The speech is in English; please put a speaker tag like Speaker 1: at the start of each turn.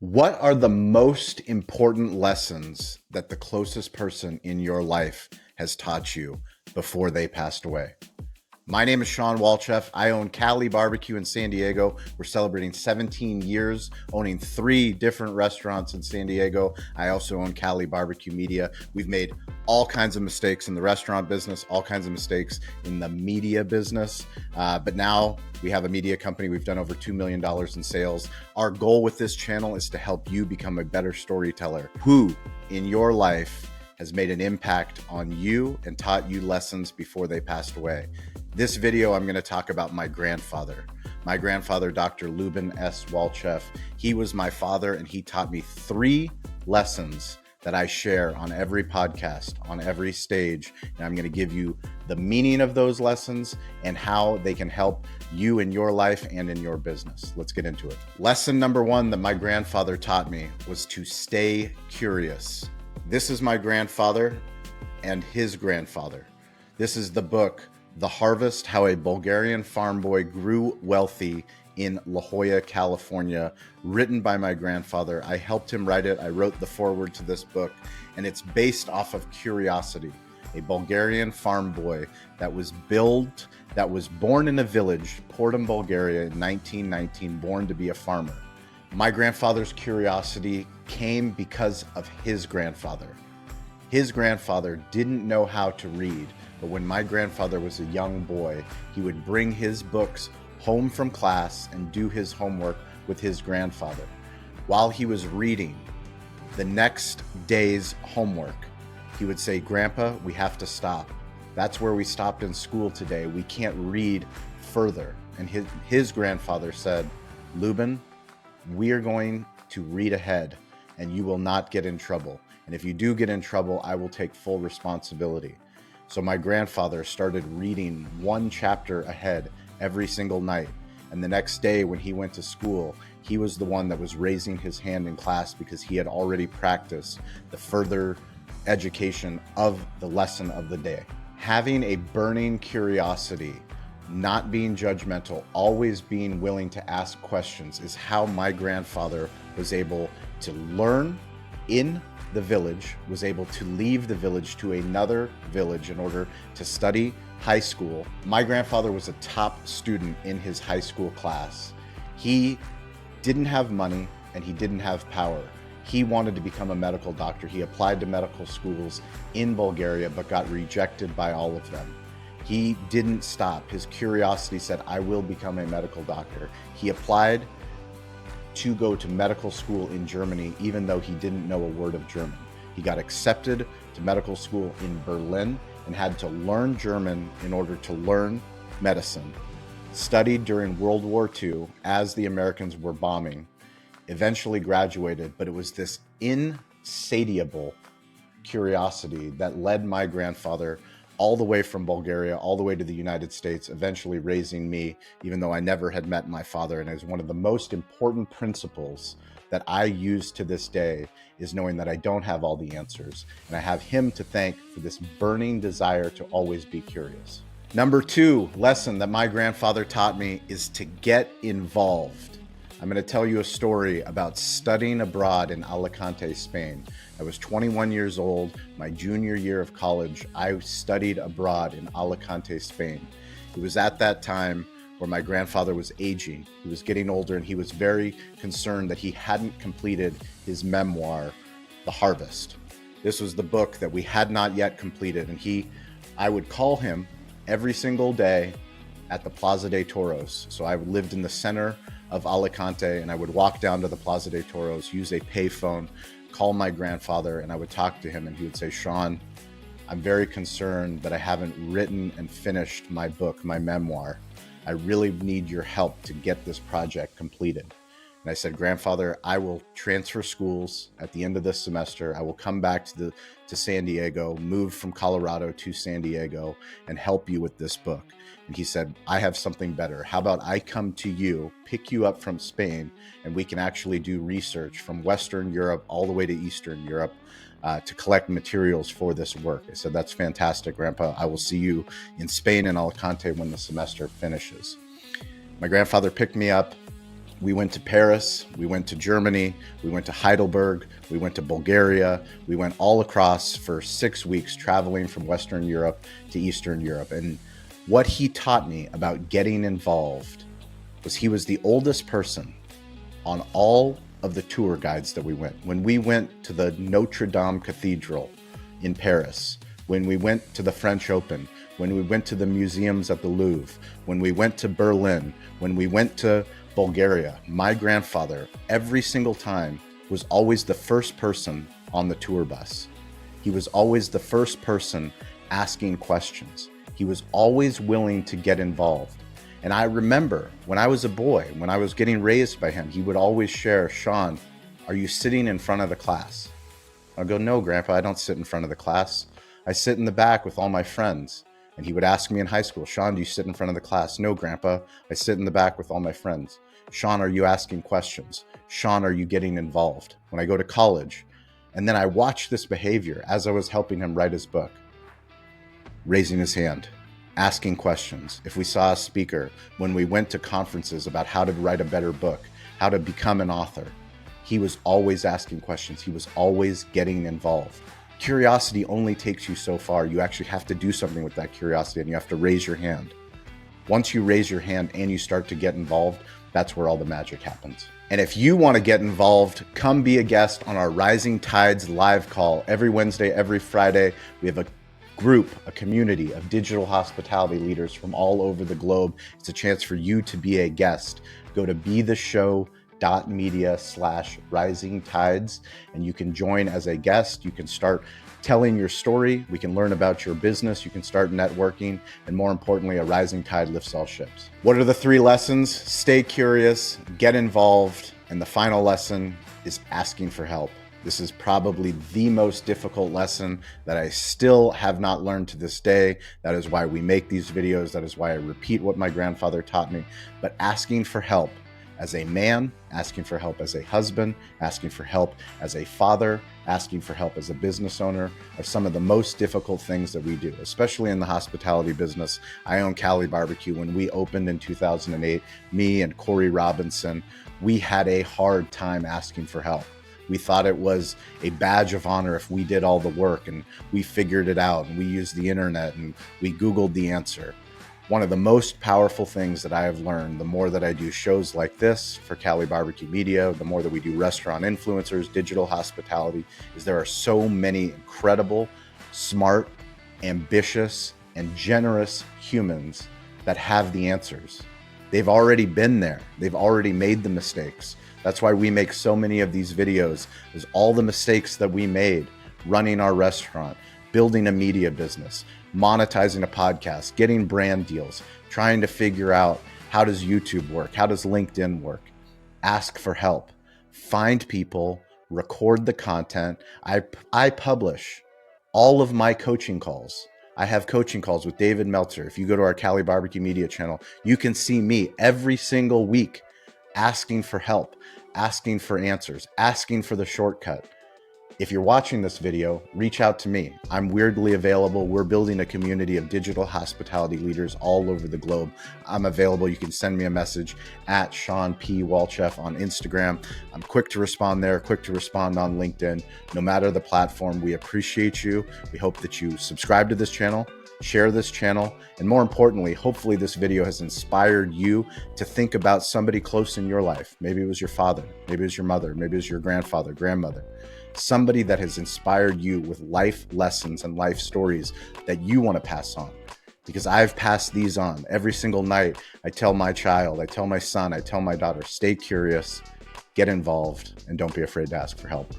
Speaker 1: What are the most important lessons that the closest person in your life has taught you before they passed away? My name is Shawn Walchef. I own Cali BBQ in San Diego. We're celebrating 17 years, owning 3 different restaurants in San Diego. I also own Cali BBQ Media. We've made all kinds of mistakes in the restaurant business, all kinds of mistakes in the media business. But now we have a media company. We've done over $2 million in sales. Our goal with this channel is to help you become a better storyteller. Who in your life has made an impact on you and taught you lessons before they passed away? This video, I'm going to talk about my grandfather. My grandfather, Dr. Lubin S. Walchef. He was my father, and he taught me 3 lessons that I share on every podcast, on every stage. And I'm going to give you the meaning of those lessons and how they can help you in your life and in your business. Let's get into it. Lesson number 1 that my grandfather taught me was to stay curious. This is my grandfather and his grandfather. This is the book, The Harvest: How a Bulgarian Farm Boy Grew Wealthy in La Jolla, California, written by my grandfather. I helped him write it. I wrote the foreword to this book, and it's based off of curiosity. A Bulgarian farm boy that was born in a village, Portum, Bulgaria, in 1919, born to be a farmer. My grandfather's curiosity came because of his grandfather. His grandfather didn't know how to read, but when my grandfather was a young boy, he would bring his books home from class and do his homework with his grandfather. While he was reading the next day's homework, he would say, "Grandpa, we have to stop. That's where we stopped in school today. We can't read further." And his grandfather said, "Lubin, we are going to read ahead and you will not get in trouble. And if you do get in trouble, I will take full responsibility." So my grandfather started reading 1 chapter ahead every single night. And the next day when he went to school, he was the one that was raising his hand in class because he had already practiced the further education of the lesson of the day. Having a burning curiosity, not being judgmental, always being willing to ask questions is how my grandfather was able to learn in the village, was able to leave the village to another village in order to study high school. My grandfather was a top student in his high school class. He didn't have money and he didn't have power. He wanted to become a medical doctor. He applied to medical schools in Bulgaria, but got rejected by all of them. He didn't stop. His curiosity said, "I will become a medical doctor." He applied to go to medical school in Germany, even though he didn't know a word of German. He got accepted to medical school in Berlin and had to learn German in order to learn medicine. Studied during World War II as the Americans were bombing. Eventually graduated, but it was this insatiable curiosity that led my grandfather all the way from Bulgaria, all the way to the United States, eventually raising me, even though I never had met my father. And it was one of the most important principles that I use to this day, is knowing that I don't have all the answers. And I have him to thank for this burning desire to always be curious. Number 2 lesson that my grandfather taught me is to get involved. I'm going to tell you a story about studying abroad in Alicante, Spain. I was 21 years old, my junior year of college. I studied abroad in Alicante, Spain. It was at that time where my grandfather was aging. He was getting older, and he was very concerned that he hadn't completed his memoir, The Harvest. This was the book that we had not yet completed, and I would call him every single day at the Plaza de Toros. So I lived in the center of Alicante, and I would walk down to the Plaza de Toros, use a payphone, call my grandfather, and I would talk to him, and he would say, "Shawn, I'm very concerned that I haven't written and finished my book, my memoir. I really need your help to get this project completed." And I said, "Grandfather, I will transfer schools at the end of this semester. I will come back to San Diego, move from Colorado to San Diego, and help you with this book." And he said, "I have something better. How about I come to you, pick you up from Spain, and we can actually do research from Western Europe all the way to Eastern Europe to collect materials for this work." I said, "That's fantastic, Grandpa. I will see you in Spain and Alicante when the semester finishes." My grandfather picked me up. We went to Paris, we went to Germany, we went to Heidelberg, we went to Bulgaria, we went all across for 6 weeks, traveling from Western Europe to Eastern Europe. And what he taught me about getting involved was he was the oldest person on all of the tour guides that we went. When we went to the Notre Dame Cathedral in Paris, when we went to the French Open, when we went to the museums at the Louvre, when we went to Berlin, when we went to Bulgaria, my grandfather, every single time, was always the first person on the tour bus. He was always the first person asking questions. He was always willing to get involved. And I remember when I was a boy, when I was getting raised by him, he would always share, "Shawn, are you sitting in front of the class?" I'll go, "No, Grandpa, I don't sit in front of the class. I sit in the back with all my friends." And he would ask me in high school, "Shawn, do you sit in front of the class?" "No, Grandpa, I sit in the back with all my friends." "Shawn, are you asking questions? Shawn, are you getting involved?" When I go to college, and then I watched this behavior as I was helping him write his book, raising his hand, asking questions. If we saw a speaker, when we went to conferences about how to write a better book, how to become an author, he was always asking questions. He was always getting involved. Curiosity only takes you so far. You actually have to do something with that curiosity, and you have to raise your hand. Once you raise your hand and you start to get involved, that's where all the magic happens. And if you want to get involved, come be a guest on our Rising Tides live call every Wednesday, every Friday. We have a group, a community of digital hospitality leaders from all over the globe. It's a chance for you to be a guest. Go to betheshow.media/rising tides, and you can join as a guest. You can start telling your story. We can learn about your business. You can start networking. And more importantly, a rising tide lifts all ships. What are the 3 lessons? Stay curious, get involved. And the final lesson is asking for help. This is probably the most difficult lesson that I still have not learned to this day. That is why we make these videos. That is why I repeat what my grandfather taught me. But asking for help as a man, asking for help as a husband, asking for help as a father, asking for help as a business owner are some of the most difficult things that we do, especially in the hospitality business. I own Cali BBQ. When we opened in 2008, me and Corey Robinson, we had a hard time asking for help. We thought it was a badge of honor if we did all the work and we figured it out and we used the internet and we Googled the answer. One of the most powerful things that I have learned, the more that I do shows like this for Cali BBQ Media, the more that we do restaurant influencers, digital hospitality, is there are so many incredible, smart, ambitious, and generous humans that have the answers. They've already been there. They've already made the mistakes. That's why we make so many of these videos, is all the mistakes that we made running our restaurant, building a media business, monetizing a podcast, getting brand deals, trying to figure out how does YouTube work? How does LinkedIn work? Ask for help, find people, record the content. I publish all of my coaching calls. I have coaching calls with David Meltzer. If you go to our Cali BBQ Media channel, you can see me every single week asking for help, asking for answers, asking for the shortcut. If you're watching this video, reach out to me. I'm weirdly available. We're building a community of digital hospitality leaders all over the globe. I'm available. You can send me a message at Shawn P. Walchef on Instagram. I'm quick to respond there, quick to respond on LinkedIn. No matter the platform, we appreciate you. We hope that you subscribe to this channel, share this channel, and more importantly, hopefully this video has inspired you to think about somebody close in your life. Maybe it was your father, maybe it was your mother, maybe it was your grandfather, grandmother. Somebody that has inspired you with life lessons and life stories that you want to pass on. Because I've passed these on every single night. I tell my child, I tell my son, I tell my daughter, stay curious, get involved, and don't be afraid to ask for help.